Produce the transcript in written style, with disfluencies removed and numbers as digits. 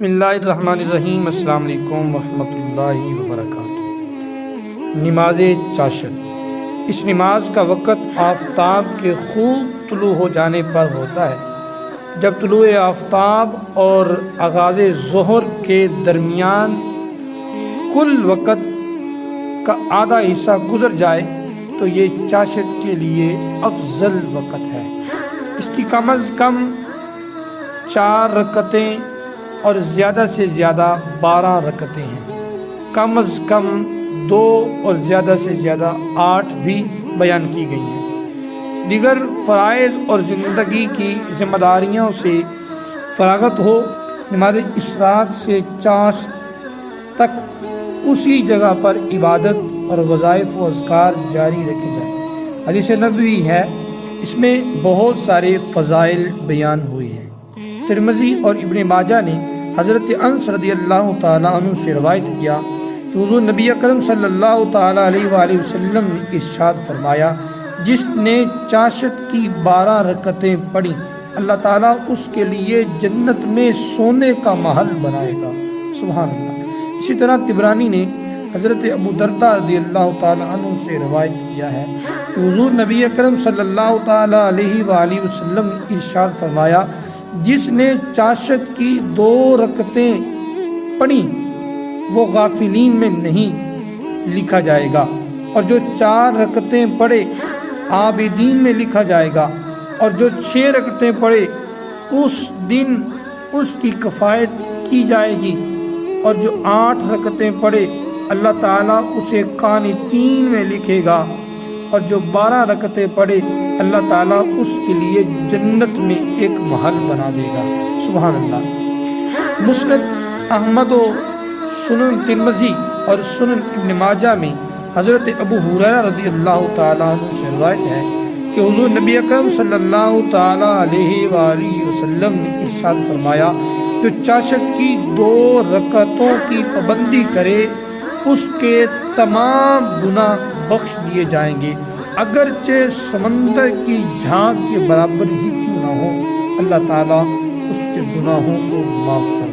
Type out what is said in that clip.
بسم اللہ الرحمن الرحیم۔ السلام علیکم ورحمۃ اللہ وبرکاتہ۔ نماز چاشت، اس نماز کا وقت آفتاب کے خوب طلوع ہو جانے پر ہوتا ہے۔ جب طلوع آفتاب اور آغاز ظہر کے درمیان کل وقت کا آدھا حصہ گزر جائے تو یہ چاشت کے لیے افضل وقت ہے۔ اس کی کم از کم 4 رکعتیں اور زیادہ سے زیادہ 12 رکعتیں ہیں۔ کم از کم 2 اور زیادہ سے زیادہ 8 بھی بیان کی گئی ہیں۔ دیگر فرائض اور زندگی کی ذمہ داریوں سے فراغت ہو، نماز اشراق سے چاشت تک اسی جگہ پر عبادت اور وظائف و اذکار جاری رکھی جائے۔ حدیث نبوی ہے، اس میں بہت سارے فضائل بیان ہوئے ہیں۔ ترمذی اور ابن ماجہ نے حضرت انس رضی اللہ تعالیٰ عنہ سے روایت کیا کہ حضور نبی اکرم صلی اللہ تعالیٰ علیہ وآلہ وسلم نے ارشاد فرمایا، جس نے چاشت کی 12 رکعتیں پڑھی اللہ تعالیٰ اس کے لیے جنت میں سونے کا محل بنائے گا۔ سبحان اللہ۔ اسی طرح طبرانی نے حضرت ابو درداء رضی اللہ تعالیٰ عنہ سے روایت کیا ہے کہ حضور نبی اکرم صلی اللہ تعالیٰ علیہ وآلہ وسلم نے ارشاد فرمایا، جس نے چاشت کی 2 رکعتیں پڑھی وہ غافلین میں نہیں لکھا جائے گا، اور جو 4 رکعتیں پڑھے عابدین میں لکھا جائے گا، اور جو 6 رکعتیں پڑھے اس دن اس کی کفایت کی جائے گی، اور جو 8 رکعتیں پڑھے اللہ تعالیٰ اسے قانتین میں لکھے گا، اور جو 12 رکعتیں پڑھے اللہ تعالیٰ اس کے لیے جنت میں ایک محل بنا دے گا۔ سبحان اللہ۔ مسند احمد و سنن ترمذی اور سنن ابن ماجہ میں حضرت ابو ہریرہ رضی اللہ تعالیٰ عنہ سے روایت ہے کہ حضور نبی اکرم صلی اللہ تعالیٰ علیہ وآلہ وسلم نے ارشاد فرمایا، جو چاشت کی 2 رکعتوں کی پابندی کرے اس کے تمام گناہ بخش دیے جائیں گے، اگرچہ سمندر کی جھاگ کے برابر ہی کیوں نہ ہو، اللہ تعالیٰ اس کے گناہوں کو معاف فرمائے۔